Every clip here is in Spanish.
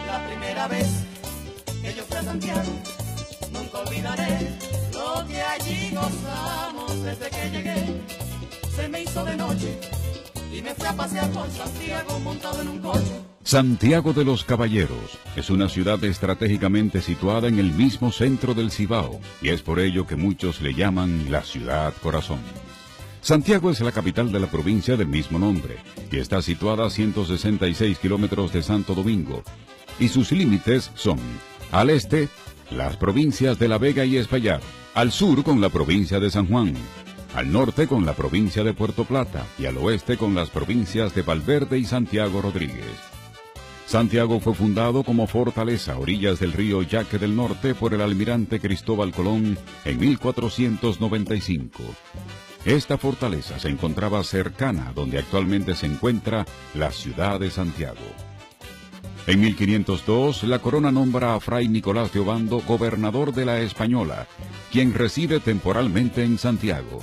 La primera vez que yo fui a Santiago, nunca olvidaré lo que allí gozamos. Desde que llegué, se me hizo de noche y me fui a pasear por Santiago montado en un coche. Santiago de los Caballeros es una ciudad estratégicamente situada en el mismo centro del Cibao, y es por ello que muchos le llaman la ciudad corazón. Santiago es la capital de la provincia del mismo nombre, y está situada a 166 kilómetros de Santo Domingo, y sus límites son, al este, las provincias de La Vega y Espaillat, al sur con la provincia de San Juan, al norte con la provincia de Puerto Plata, y al oeste con las provincias de Valverde y Santiago Rodríguez. Santiago fue fundado como fortaleza a orillas del río Yaque del Norte por el almirante Cristóbal Colón en 1495. Esta fortaleza se encontraba cercana a donde actualmente se encuentra la ciudad de Santiago. En 1502, la corona nombra a Fray Nicolás de Obando gobernador de la Española, quien reside temporalmente en Santiago.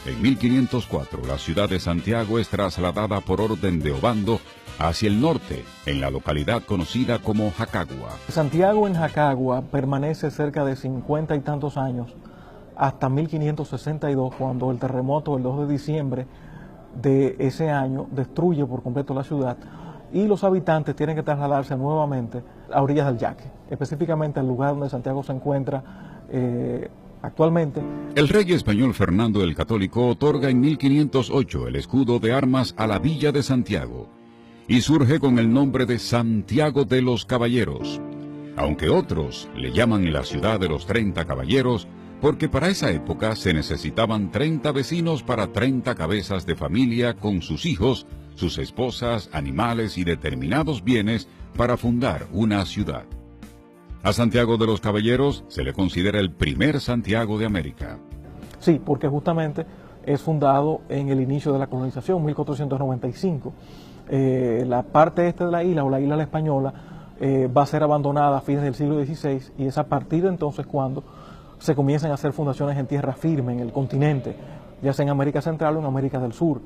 En 1504, la ciudad de Santiago es trasladada por orden de Obando hacia el norte, en la localidad conocida como Jacagua. Santiago en Jacagua permanece cerca de 50 y tantos años, hasta 1562, cuando el terremoto del 2 de diciembre de ese año destruye por completo la ciudad y los habitantes tienen que trasladarse nuevamente a orillas del Yaque, específicamente al lugar donde Santiago se encuentra actualmente. El rey español Fernando el Católico otorga en 1508 el escudo de armas a la villa de Santiago y surge con el nombre de Santiago de los Caballeros, aunque otros le llaman la ciudad de los 30 caballeros, porque para esa época se necesitaban 30 vecinos para 30 cabezas de familia con sus hijos, sus esposas, animales y determinados bienes para fundar una ciudad. A Santiago de los Caballeros se le considera el primer Santiago de América. Sí, porque justamente es fundado en el inicio de la colonización, 1495. La parte este de la isla, o la isla La Española, va a ser abandonada a fines del siglo XVI, y es a partir de entonces cuando se comienzan a hacer fundaciones en tierra firme, en el continente, ya sea en América Central o en América del Sur.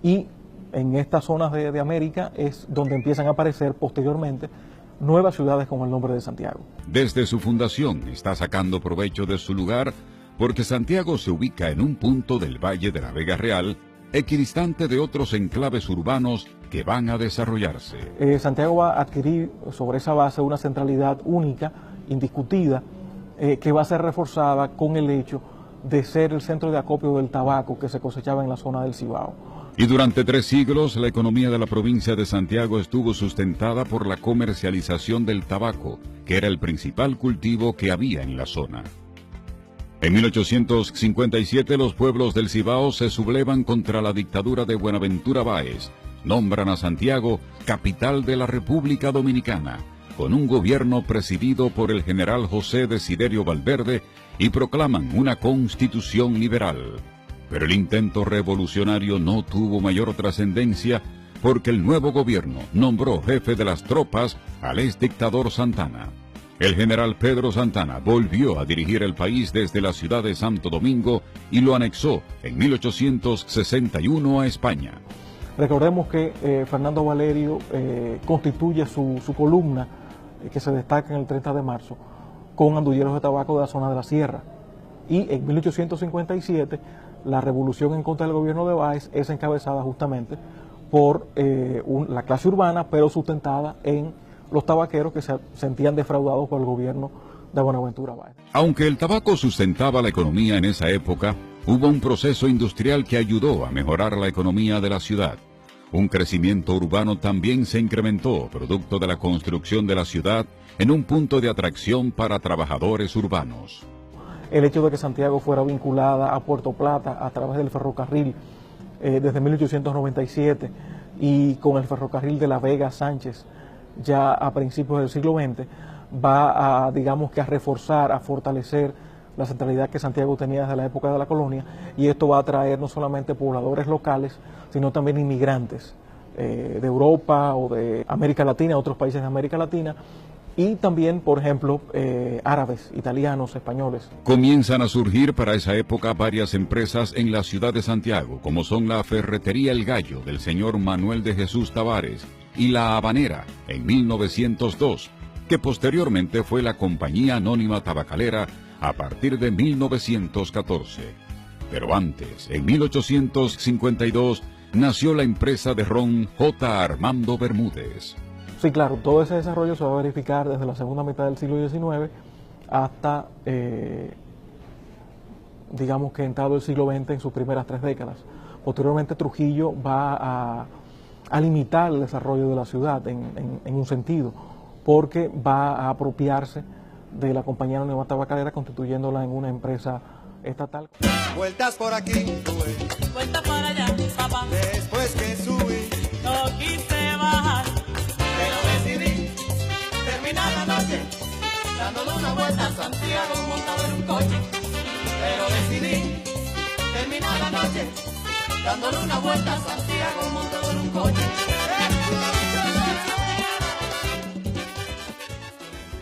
Y en estas zonas de América es donde empiezan a aparecer posteriormente nuevas ciudades con el nombre de Santiago. Desde su fundación está sacando provecho de su lugar, porque Santiago se ubica en un punto del Valle de la Vega Real, equidistante de otros enclaves urbanos que van a desarrollarse. Santiago va a adquirir sobre esa base una centralidad única, indiscutida, que va a ser reforzada con el hecho de ser el centro de acopio del tabaco que se cosechaba en la zona del Cibao. Y durante 3 siglos la economía de la provincia de Santiago estuvo sustentada por la comercialización del tabaco, que era el principal cultivo que había en la zona. En 1857 los pueblos del Cibao se sublevan contra la dictadura de Buenaventura Báez, nombran a Santiago capital de la República Dominicana, con un gobierno presidido por el general José Desiderio Valverde, y proclaman una constitución liberal. Pero el intento revolucionario no tuvo mayor trascendencia, porque el nuevo gobierno nombró jefe de las tropas al exdictador Santana. El general Pedro Santana volvió a dirigir el país desde la ciudad de Santo Domingo y lo anexó en 1861 a España. Recordemos que Fernando Valerio constituye su columna que se destaca en el 30 de marzo con andulleros de tabaco de la zona de la sierra. Y en 1857 la revolución en contra del gobierno de Báez es encabezada justamente por la clase urbana, pero sustentada en los tabaqueros que se sentían defraudados por el gobierno de Buenaventura Báez. Aunque el tabaco sustentaba la economía en esa época, hubo un proceso industrial que ayudó a mejorar la economía de la ciudad. Un crecimiento urbano también se incrementó, producto de la construcción de la ciudad en un punto de atracción para trabajadores urbanos. El hecho de que Santiago fuera vinculada a Puerto Plata a través del ferrocarril desde 1897 y con el ferrocarril de La Vega a Sánchez ya a principios del siglo XX, va a, digamos que a reforzar, a fortalecer la centralidad que Santiago tenía desde la época de la colonia, y esto va a atraer no solamente pobladores locales, sino también inmigrantes de Europa o de América Latina, otros países de América Latina, y también, por ejemplo, árabes, italianos, españoles. Comienzan a surgir para esa época varias empresas en la ciudad de Santiago, como son la Ferretería El Gallo del señor Manuel de Jesús Tavares, y La Habanera en 1902, que posteriormente fue la Compañía Anónima Tabacalera a partir de 1914. Pero antes, en 1852, nació la empresa de ron J. Armando Bermúdez. Sí, claro, todo ese desarrollo se va a verificar desde la segunda mitad del siglo XIX hasta, digamos que entrado el siglo XX en sus primeras 3 décadas. Posteriormente Trujillo va a limitar el desarrollo de la ciudad en un sentido, porque va a apropiarse de la Compañía Anónima Tabacalera, constituyéndola en una empresa estatal. Vueltas por aquí, Vuelta para allá, papá. después que subí, No quise bajar, pero decidí terminar la noche dándole una vuelta a Santiago montado en un coche. Pero decidí terminar la noche dándole una vuelta a Santiago montado en un coche.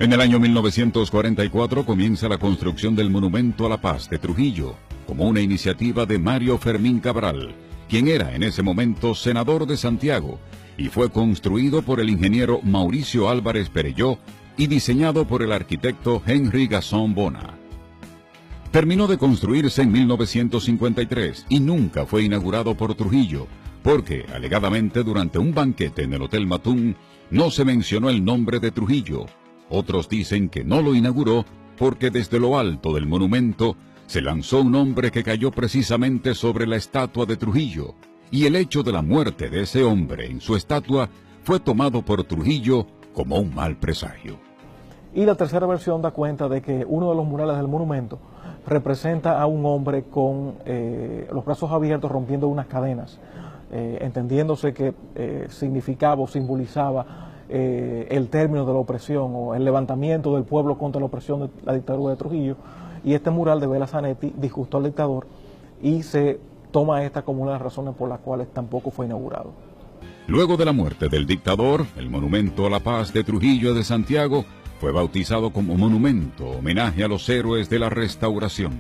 En el año 1944 comienza la construcción del Monumento a la Paz de Trujillo, como una iniciativa de Mario Fermín Cabral, quien era en ese momento senador de Santiago, y fue construido por el ingeniero Mauricio Álvarez Perelló y diseñado por el arquitecto Henry Gasson Bona. Terminó de construirse en 1953 y nunca fue inaugurado por Trujillo, porque, alegadamente, durante un banquete en el Hotel Matún, no se mencionó el nombre de Trujillo. Otros dicen que no lo inauguró porque desde lo alto del monumento se lanzó un hombre que cayó precisamente sobre la estatua de Trujillo, y el hecho de la muerte de ese hombre en su estatua fue tomado por Trujillo como un mal presagio. Y la tercera versión da cuenta de que uno de los murales del monumento representa a un hombre con los brazos abiertos rompiendo unas cadenas, entendiéndose que significaba o simbolizaba el término de la opresión o el levantamiento del pueblo contra la opresión de la dictadura de Trujillo. Y este mural de Bela Zanetti disgustó al dictador y se toma esta como una de las razones por las cuales tampoco fue inaugurado. Luego de la muerte del dictador, el Monumento a la Paz de Trujillo de Santiago fue bautizado como monumento, homenaje a los héroes de la Restauración.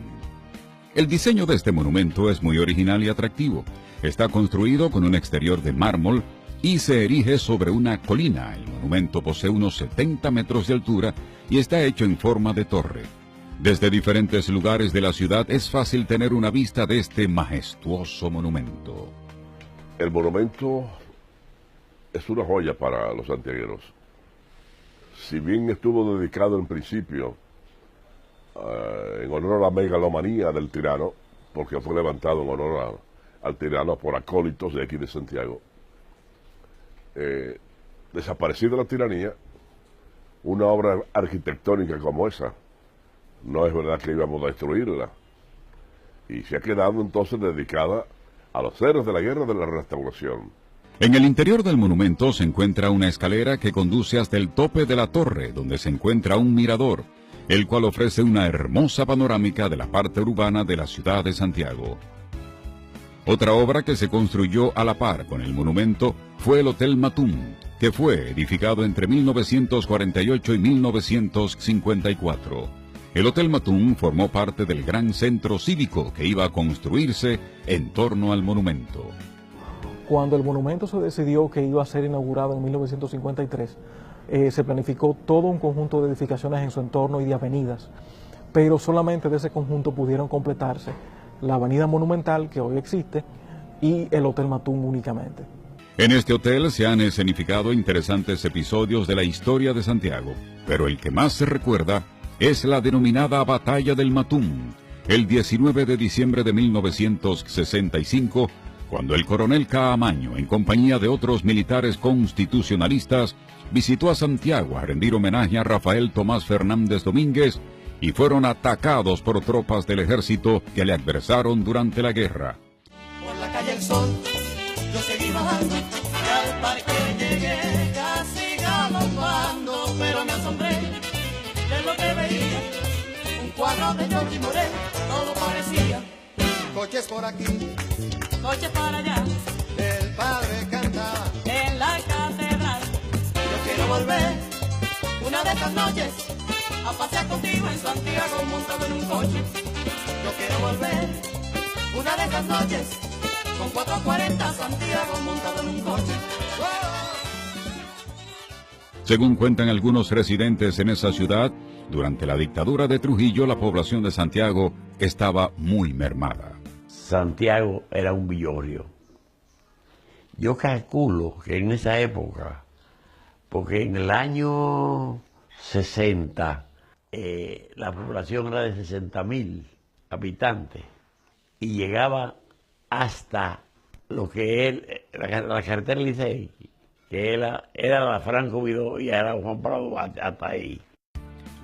El diseño de este monumento es muy original y atractivo. Está construido con un exterior de mármol y se erige sobre una colina. El monumento posee unos 70 metros de altura y está hecho en forma de torre. Desde diferentes lugares de la ciudad es fácil tener una vista de este majestuoso monumento. El monumento es una joya para los santiagueros. Si bien estuvo dedicado en principio en honor a la megalomanía del tirano, porque fue levantado en honor al tirano por acólitos de aquí de Santiago, desaparecida la tiranía, una obra arquitectónica como esa, no es verdad que íbamos a destruirla. Y se ha quedado entonces dedicada a los héroes de la guerra de la Restauración. En el interior del monumento se encuentra una escalera que conduce hasta el tope de la torre, donde se encuentra un mirador, el cual ofrece una hermosa panorámica de la parte urbana de la ciudad de Santiago. Otra obra que se construyó a la par con el monumento fue el Hotel Matún, que fue edificado entre 1948 y 1954. El Hotel Matún formó parte del gran centro cívico que iba a construirse en torno al monumento. Cuando el monumento se decidió que iba a ser inaugurado en 1953, se planificó todo un conjunto de edificaciones en su entorno y de avenidas, pero solamente de ese conjunto pudieron completarse la Avenida Monumental, que hoy existe, y el Hotel Matún únicamente. En este hotel se han escenificado interesantes episodios de la historia de Santiago, pero el que más se recuerda es la denominada Batalla del Matún, el 19 de diciembre de 1965, cuando el coronel Caamaño, en compañía de otros militares constitucionalistas, visitó a Santiago a rendir homenaje a Rafael Tomás Fernández Domínguez y fueron atacados por tropas del ejército que le adversaron durante la guerra. Por la calle El Sol, yo seguí bajando, y al parque llegué casi galopando, pero me asombré de lo que veía, un cuadro de Jordi Morel, todo parecía, coches por aquí, coches para allá, el padre cantaba, en la catedral. Yo quiero volver una de estas noches a pasear contigo en Santiago montado en un coche. Yo quiero volver una de estas noches con 440 Santiago montado en un coche. ¡Oh! Según cuentan algunos residentes en esa ciudad, durante la dictadura de Trujillo la población de Santiago estaba muy mermada. Santiago era un villorrio. Yo calculo que en esa época, porque en el año 60 la población era de 60.000 habitantes y llegaba hasta lo que es la carretera Licey, que era la Franco Vidó y era Juan Prado hasta ahí.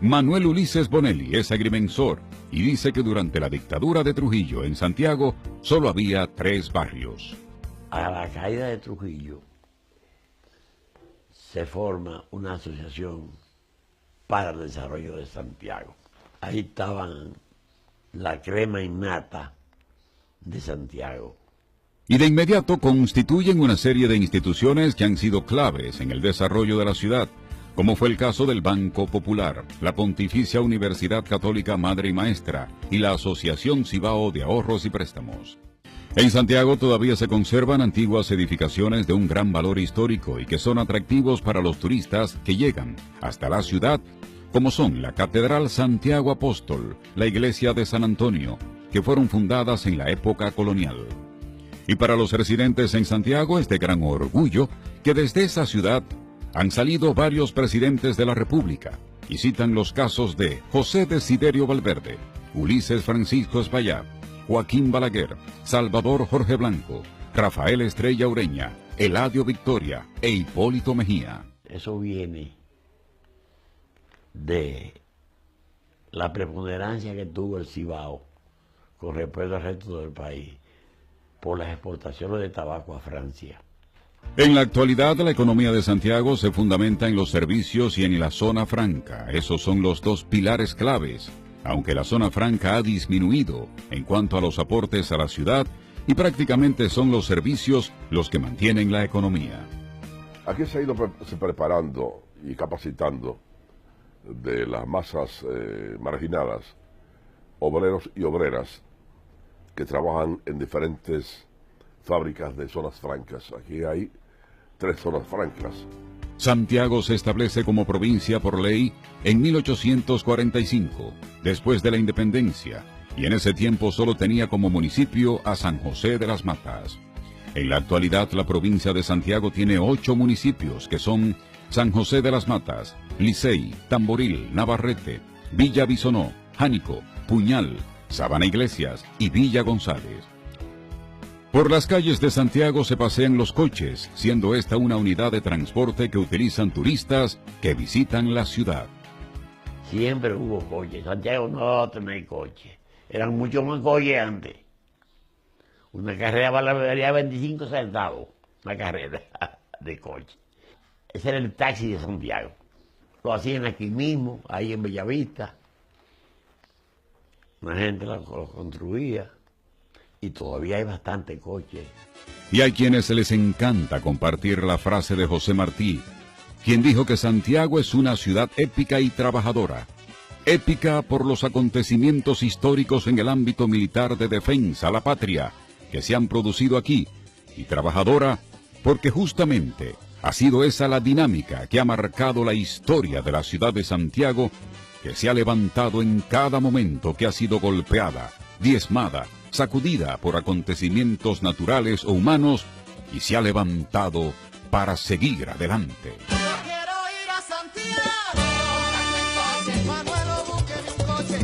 Manuel Ulises Bonelli es agrimensor y dice que durante la dictadura de Trujillo en Santiago solo había 3 barrios. A la caída de Trujillo se forma una asociación para el desarrollo de Santiago. Ahí estaban la crema innata de Santiago. Y de inmediato constituyen una serie de instituciones que han sido claves en el desarrollo de la ciudad, como fue el caso del Banco Popular, la Pontificia Universidad Católica Madre y Maestra y la Asociación Cibao de Ahorros y Préstamos. En Santiago todavía se conservan antiguas edificaciones de un gran valor histórico y que son atractivos para los turistas que llegan hasta la ciudad, como son la Catedral Santiago Apóstol, la Iglesia de San Antonio, que fueron fundadas en la época colonial. Y para los residentes en Santiago es de gran orgullo que desde esa ciudad han salido varios presidentes de la República y citan los casos de José Desiderio Valverde, Ulises Francisco Espaillat, Joaquín Balaguer, Salvador Jorge Blanco, Rafael Estrella Ureña, Eladio Victoria e Hipólito Mejía. Eso viene de la preponderancia que tuvo el Cibao con respecto al resto del país por las exportaciones de tabaco a Francia. En la actualidad, la economía de Santiago se fundamenta en los servicios y en la zona franca. Esos son los 2 pilares claves, aunque la zona franca ha disminuido en cuanto a los aportes a la ciudad y prácticamente son los servicios los que mantienen la economía. Aquí se ha ido preparando y capacitando de las masas marginadas, obreros y obreras que trabajan en diferentes fábricas de zonas francas. Aquí hay 3 zonas francas. Santiago se establece como provincia por ley en 1845, después de la independencia, y en ese tiempo solo tenía como municipio a San José de las Matas. En la actualidad, la provincia de Santiago tiene 8 municipios, que son San José de las Matas, Licey, Tamboril, Navarrete, Villa Bisonó, Jánico, Puñal, Sabana Iglesias y Villa González. Por las calles de Santiago se pasean los coches, siendo esta una unidad de transporte que utilizan turistas que visitan la ciudad. Siempre hubo coches. Santiago no tenía coche. Eran muchos más coches antes. Una carrera valía 25 centavos, una carrera de coche. Ese era el taxi de Santiago. Lo hacían aquí mismo, ahí en Bellavista. La gente lo construía. Y todavía hay bastante coche. Y hay quienes les encanta compartir la frase de José Martí, quien dijo que Santiago es una ciudad épica y trabajadora. Épica por los acontecimientos históricos en el ámbito militar de defensa a la patria que se han producido aquí, y trabajadora porque justamente ha sido esa la dinámica que ha marcado la historia de la ciudad de Santiago, que se ha levantado en cada momento que ha sido golpeada, diezmada, sacudida por acontecimientos naturales o humanos, y se ha levantado para seguir adelante. Yo quiero ir a Santiago, Manuel, búsqueme un coche.